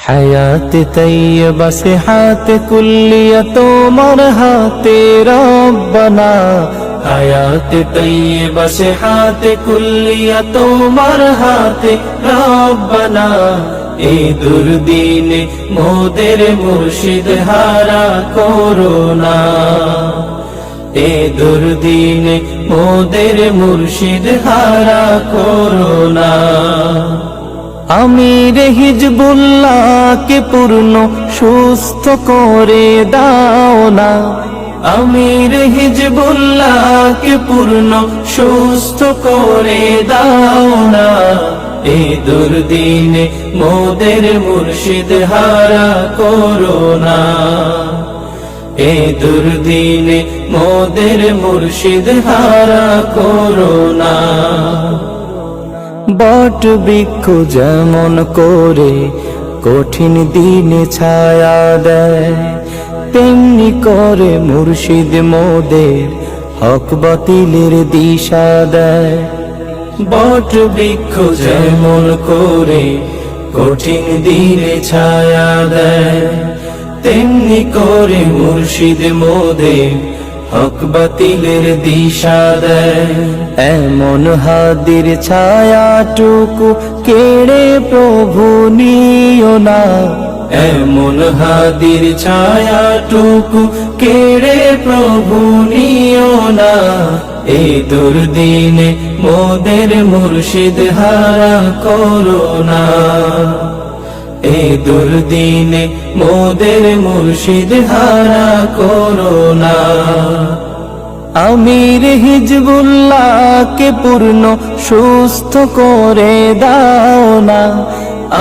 হায়াত তৈয়বা সিহাত কুল্লিয়া তোমার হাতে রব্বানা, হায়াত তৈয়বা সিহাত কুল্লিয়া তোমার হাতে রব্বানা। এই দুর্দিনে মোদের মুর্শিদ হারা করোনা, এই দুর্দিনে মোদের মুর্শিদ হারা করোনা। আমির হিজবুল্লাহকে পূর্ণ সুস্থ করে দাও না, আমির হিজবুল্লাহকে পূর্ণ সুস্থ করে দাও না। এই দুর্দিনে মোদের মুর্শিদ হারা করোনা, এই দুর্দিনে মোদের মুর্শিদ হারা করোনা। বট বৃক্ষ যেমন করে কঠিন দিনে ছায়া দেয়, তেমনি করে মুর্শিদ মোদের হক বাতিলের দিশা দেয়। বট বৃক্ষ যেমন করে কঠিন দিনে ছায়া দেয়, তেমনি করে মুর্শিদ মোদের হক বাতিলের দিশা দেয়। এমন হাদির ছায়াটুকু কেড়ে প্রভু নিও না, এমন হাদির ছায়াটুকু কেড়ে প্রভু নিও না। এই দুর্দিনে মোদের মুর্শিদ হারা করোনা, এই দুর্দিনে মোদের মুর্শিদ হারা করোনা। আমির হিজবুল্লাহকে পূর্ণ সুস্থ করে দাও না,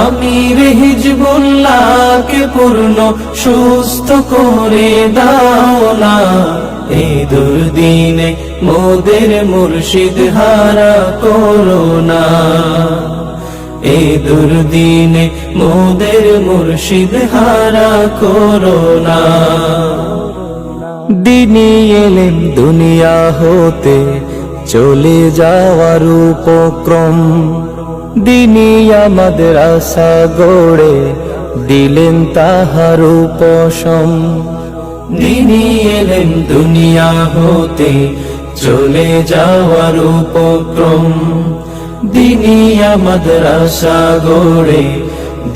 আমির হিজবুল্লাহকে পূর্ণ সুস্থ করে দাও না। এই দুর্দিনে মোদের মুর্শিদ হারা করোনা, এই দুর্দিনে মোদের মুর্শিদ হারা করোনা। দিনী এলেম দুনিয়া হতে চলে যাওয়ার উপক্রম, দিনী আমাদের আশা গড়ে দিলেন তাহার উপশম। দিনী এলেম দুনিয়া হতে চলে যাওয়ার উপক্রম, দিনী আমাদের আশা গড়ে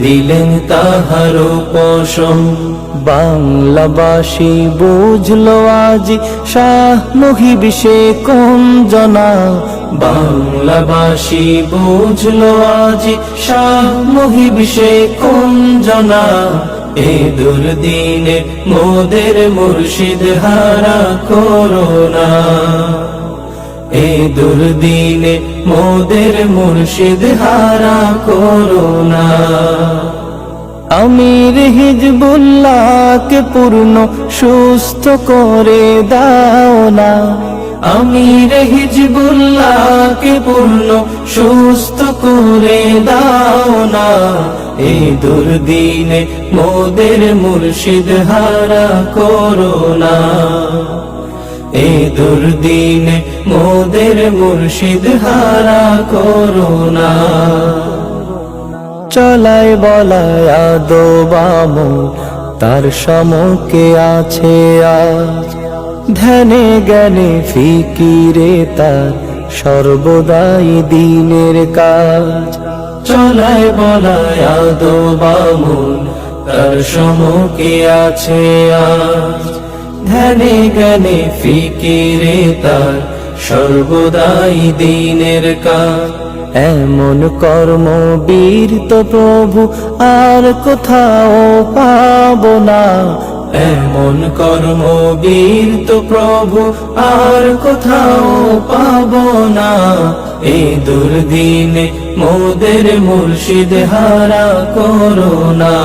দিলেন তাহার উপশম। বাংলাবাসী বুঝলো আজি শাহ মুহিব সে কোন জনা, বাংলাবাসী বুঝলো আজি শাহ মুহিব সে কোন জনা। এই দুর্দিনে মোদের মুর্শিদ হারা করোনা, এই দুর্দিনে মোদের মুর্শিদ হারা করোনা। আমির হিজবুল্লাহকে পূর্ণ সুস্থ করে দাও না, আমির হিজবুল্লাহকে পূর্ণ সুস্থ করে দাও না। এই দুর্দিনে মোদের মুর্শিদ হারা করোনা, এই দুর্দিনে মোদের মুর্শিদ হারা করোনা। চলায় বলায় আদবামো তার সমকে আছে আজ, ধ্যানে জ্ঞানে ফিকিরে তার সর্বদাই দিনের কাজ। চলায় বলায় আদবামো তার সমকে আছে আজ, ধ্যানে জ্ঞানে ফিকিরে তার সর্বদাই দিনের কাজ। এমন কর্মবীর তো প্রভু আর কোথাও পাব না, এমন কর্মবীর তো প্রভু আর কোথাও পাব না। এই দুর্দিনে মোদের মুর্শিদ হারা করোনা,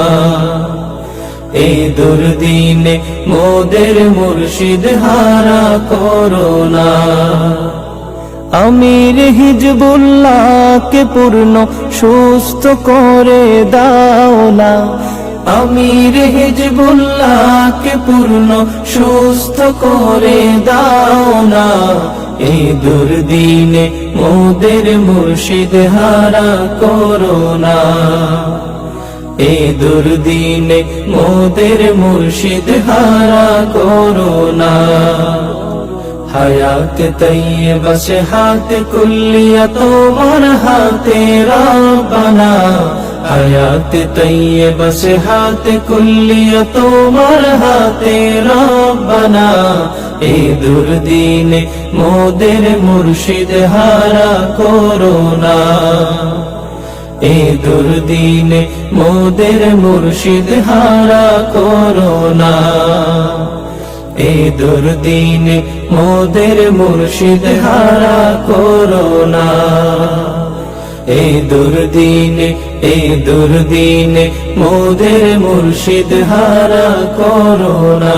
এই দুর্দিনে মোদের মুর্শিদ হারা করোনা। আমির হিজবুল্লাহকে পূর্ণ সুস্থ করে দাও না, আমির হিজবুল্লাহকে পূর্ণ সুস্থ করে দাও না। এই দুর্দিনে মোদের মুর্শিদ হারা করোনা, এ দুর্দিনে মোদের মুর্শিদ হারা করোনা হায়াত তৈয়বা সে হাত কুল্লিয়া তোমার হাতে রব্বানা হায়াত তৈয়বা সে হাত কুল্লিয়া তোমার হাতে রব্বানা এ দুর্দিনে মোদের মুর্শিদ হারা করোনা এ দুর্দিনে মোদের মুর্শিদ হারা করোনা এ দুর্দিনে মোদের মুর্শিদ হারা করোনা এ দুর্দিনে মোদের মুর্শিদ হারা করোনা